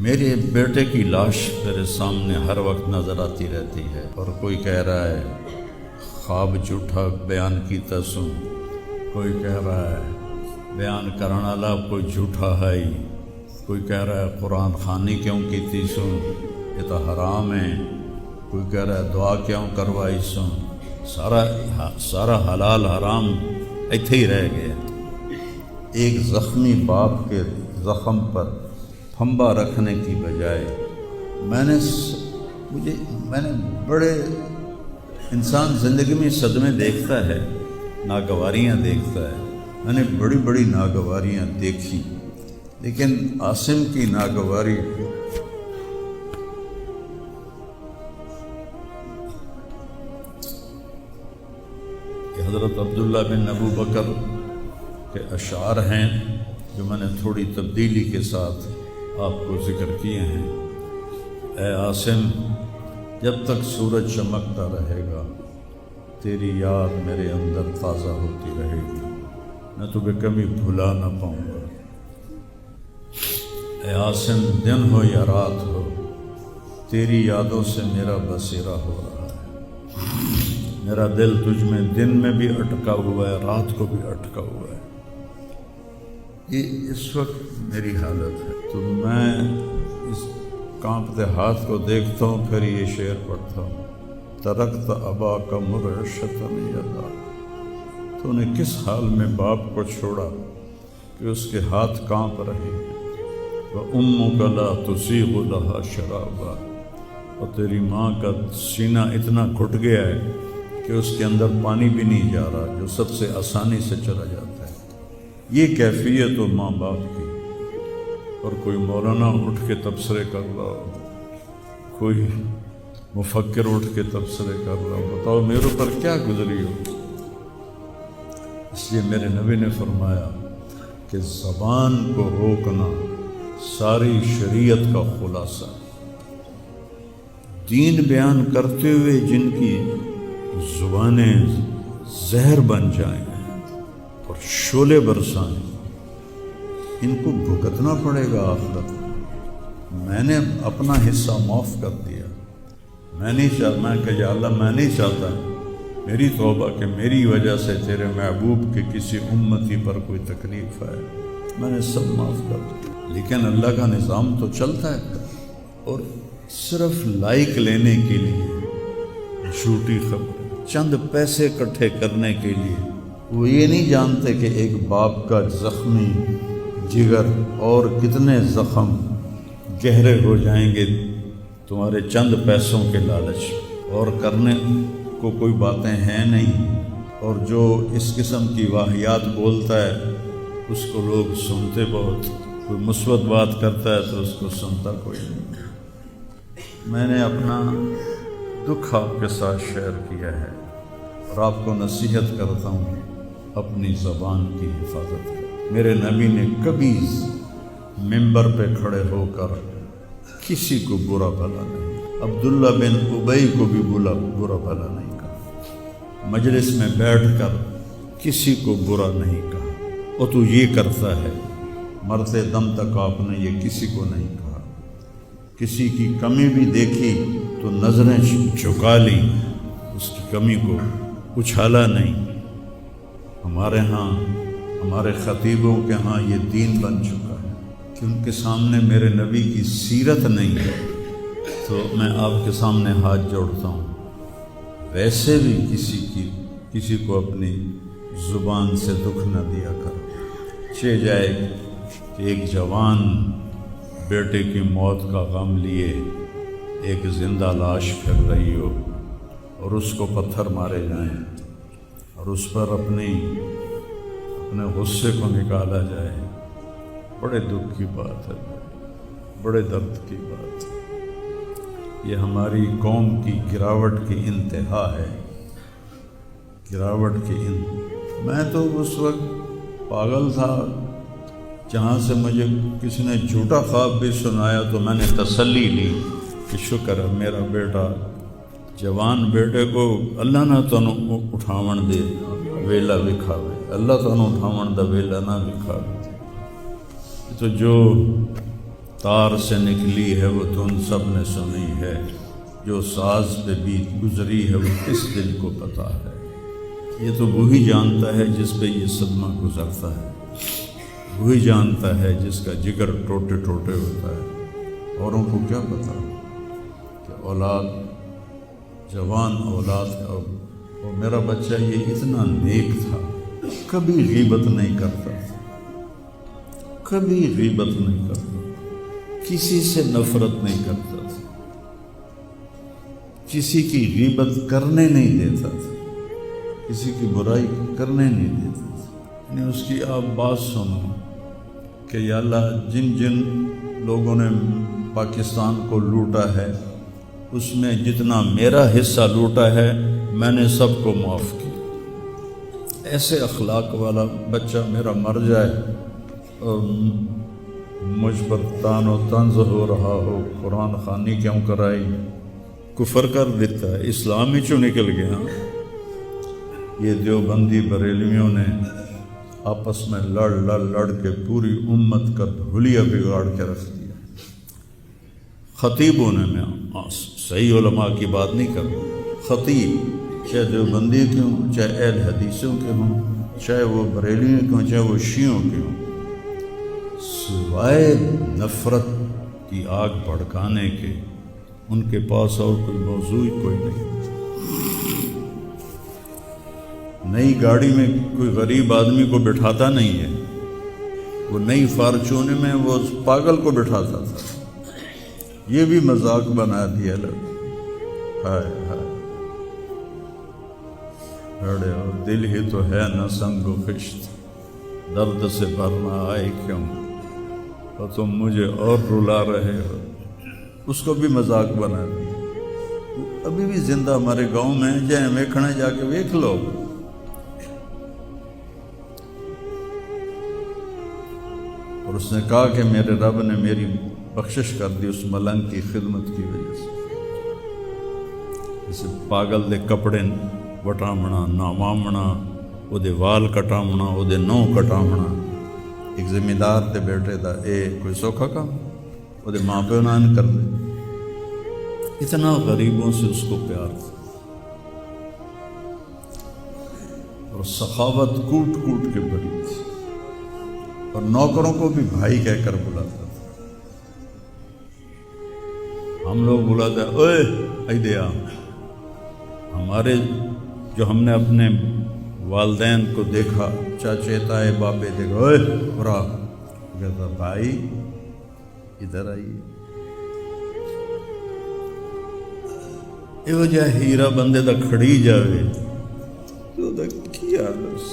میرے بیٹے کی لاش میرے سامنے ہر وقت نظر آتی رہتی ہے، اور کوئی کہہ رہا ہے خواب جھوٹا بیان کیتا سوں، کوئی کہہ رہا ہے بیان کرنے والا کوئی جھوٹا ہے، کوئی کہہ رہا ہے قرآن خوانی کیوں کیتی سوں، یہ تو حرام ہے، کوئی کہہ رہا ہے دعا کیوں کروائی سوں۔ سارا حلال حرام ایتھے ہی رہ گیا۔ ایک زخمی باپ کے زخم پر پھمبا رکھنے کی بجائے میں نے بڑے انسان زندگی میں صدمے دیکھتا ہے، ناگواریاں دیکھتا ہے، میں نے بڑی بڑی ناگواریاں دیکھی، لیکن عاصم کی ناگواری حضرت عبداللہ بن ابو بکر کے اشعار ہیں جو میں نے تھوڑی تبدیلی کے ساتھ آپ کو ذکر کیے ہیں۔ اے عاصم، جب تک سورج چمکتا رہے گا تیری یاد میرے اندر تازہ ہوتی رہے گی، میں تمہیں کبھی بھلا نہ پاؤں گا۔ اے عاصم، دن ہو یا رات ہو تیری یادوں سے میرا بسیرا ہو رہا ہے، میرا دل تجھ میں دن میں بھی اٹکا ہوا ہے، رات کو بھی اٹکا ہوا ہے۔ یہ اس وقت میری حالت ہے، تو میں اس کانپتے ہاتھ کو دیکھتا ہوں، پھر یہ شعر پڑھتا ہوں۔ ترکت ابا کا مرشتاً یدا، تو نے کس حال میں باپ کو چھوڑا کہ اس کے ہاتھ کانپ رہے ہیں۔ وَأُمُّكَ لَا تُسِيغُ لَهَا شَرَابًا، اور تیری ماں کا سینہ اتنا گھٹ گیا ہے کہ اس کے اندر پانی بھی نہیں جا رہا، جو سب سے آسانی سے چلا جاتا ہے۔ یہ کیفیت ہو ماں باپ کی۔ اور کوئی مولانا اٹھ کے تبصرے کر رہا ہو، کوئی مفکر اٹھ کے تبصرے کر رہا ہو، بتاؤ میرے اوپر کیا گزری ہو۔ اس لیے میرے نبی نے فرمایا کہ زبان کو روکنا ساری شریعت کا خلاصہ۔ دین بیان کرتے ہوئے جن کی زبانیں زہر بن جائیں اور شعلے برسائیں، ان کو بھگتنا پڑے گا آخرت میں۔ میں نے اپنا حصہ معاف کر دیا، میں نہیں چاہتا کہ یا اللہ میں نہیں چاہتا میری توبہ کہ میری وجہ سے تیرے محبوب کے کسی امتی پر کوئی تکلیف ہے، میں نے سب معاف کر دیا۔ لیکن اللہ کا نظام تو چلتا ہے، اور صرف لائک لینے کے لیے جھوٹی خبر، چند پیسے اکٹھے کرنے کے لیے، وہ یہ نہیں جانتے کہ ایک باپ کا زخمی جگر اور کتنے زخم گہرے ہو جائیں گے تمہارے چند پیسوں کے لالچ، اور کرنے کو کوئی باتیں ہیں نہیں، اور جو اس قسم کی واہیات بولتا ہے اس کو لوگ سنتے بہت، کوئی مثبت بات کرتا ہے تو اس کو سنتا کوئی نہیں۔ میں نے اپنا دکھ آپ کے ساتھ شیئر کیا ہے، اور آپ کو نصیحت کرتا ہوں اپنی زبان کی حفاظت کریں۔ میرے نبی نے کبھی ممبر پہ کھڑے ہو کر کسی کو برا بھلا نہیں، عبداللہ بن ابی کو بھی برا بھلا نہیں کہا، مجلس میں بیٹھ کر کسی کو برا نہیں کہا، اور تو یہ کرتا ہے، مرتے دم تک آپ نے یہ کسی کو نہیں کہا۔ کسی کی کمی بھی دیکھی تو نظریں جھکا لی، اس کی کمی کو اچھالا نہیں۔ ہمارے ہاں، ہمارے خطیبوں کے ہاں یہ دین بن چکا ہے کہ ان کے سامنے میرے نبی کی سیرت نہیں ہے، تو میں آپ کے سامنے ہاتھ جوڑتا ہوں، ویسے بھی کسی کو اپنی زبان سے دکھ نہ دیا کر۔ چہ جائے کہ ایک جوان بیٹے کی موت کا غم لیے ایک زندہ لاش پھر رہی ہو، اور اس کو پتھر مارے جائیں، اور اس پر اپنے غصے کو نکالا جائے، بڑے دکھ کی بات ہے، بڑے درد کی بات ہے۔ یہ ہماری قوم کی گراوٹ کی انتہا ہے، گراوٹ کی میں تو اس وقت پاگل تھا، جہاں سے مجھے کسی نے جھوٹا خواب بھی سنایا تو میں نے تسلی لی کہ شکر ہے میرا بیٹا، جوان بیٹے کو اللہ نہ تنوں اٹھاون دے ویلا وکھاوے، اللہ تنوں اٹھاون دا ویلا نہ وکھاوے۔ تو جو تار سے نکلی ہے وہ دھن سب نے سنی ہے، جو ساز پہ بیت گزری ہے وہ کس دل کو پتہ ہے۔ یہ تو وہی جانتا ہے جس پہ یہ صدمہ گزرتا ہے، وہی جانتا ہے جس کا جگر ٹوٹے ٹوٹے ہوتا ہے۔ اوروں کو کیا پتا کہ اولاد، جوان اولاد کا، اور میرا بچہ یہ اتنا نیک تھا، کبھی غیبت نہیں کرتا تھا، کبھی غیبت نہیں کرتا، کسی سے نفرت نہیں کرتا تھا، کسی کی غیبت کرنے نہیں دیتا تھا، کسی کی برائی کرنے نہیں دیتا تھا۔ یعنی اس کی آپ بات سنو کہ یا اللہ جن جن لوگوں نے پاکستان کو لوٹا ہے اس میں جتنا میرا حصہ لوٹا ہے میں نے سب کو معاف کیا۔ ایسے اخلاق والا بچہ میرا مر جائے اور مجھ پر تان و طنز ہو رہا ہو، قرآن خوانی کیوں کرائی، کفر کر دیتا ہے، اسلام ہی چوں نکل گیا۔ یہ دیوبندی بریلویوں نے آپس میں لڑ کے پوری امت کا دھولیا بگاڑ کے رکھ دیا۔ خطیبوں نے، میں صحیح علماء کی بات نہیں کر رہا، خطیب چاہے دیوبندی کے ہوں، چاہے اہل حدیثوں کے ہوں، چاہے وہ بریلویوں کے ہوں، چاہے وہ شیعوں کے ہوں، سوائے نفرت کی آگ بھڑکانے کے ان کے پاس اور کوئی موضوع کوئی نہیں۔ نئی گاڑی میں کوئی غریب آدمی کو بٹھاتا نہیں ہے، وہ نئی فارچون میں وہ اس پاگل کو بٹھاتا تھا۔ یہ بھی مذاق بنا دیا لوگ۔ ہائے ہائے بڑے، اور دل ہی تو ہے نہ سنگ و خشت، درد سے بھرنا آئے کیوں، اور تم مجھے اور رلا رہے ہو۔ اس کو بھی مذاق بنا دیا۔ ابھی بھی زندہ ہمارے گاؤں میں جائیں ویکھنے، جا کے ویکھ لو۔ اور اس نے کہا کہ میرے رب نے میری بخشش کر دی اس ملنگ کی خدمت کی وجہ سے۔ اسے پاگل دے کپڑے وٹامنا، ناوامنا، وہ دے وال کٹامنا، وہ دے نو کٹامنا، ایک زمیندار دے بیٹے دا اے کوئی سوکھا کام، وہ دے ماں پیو نان کر دے۔ اتنا غریبوں سے اس کو پیار تھا، اور سخاوت کوٹ کوٹ کے بھری تھی، اور نوکروں کو بھی بھائی کہہ کر بلاتا تھا۔ ہم لوگ بلاتے ہیں اوئے ایدیا، ہمارے جو ہم نے اپنے والدین کو دیکھا، چاچے تائے باپے دیکھا، اوئے برا کہتا بھائی ادھر آئیے۔ یہ وجہ ہیرا بندے دا کھڑی جاوے تو دا کیا بس۔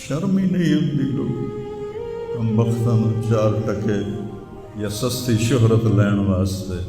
شرم ہی نہیں ہوندی لوگ ہم بختاں چار ٹکے یا سستی شہرت لین واسطے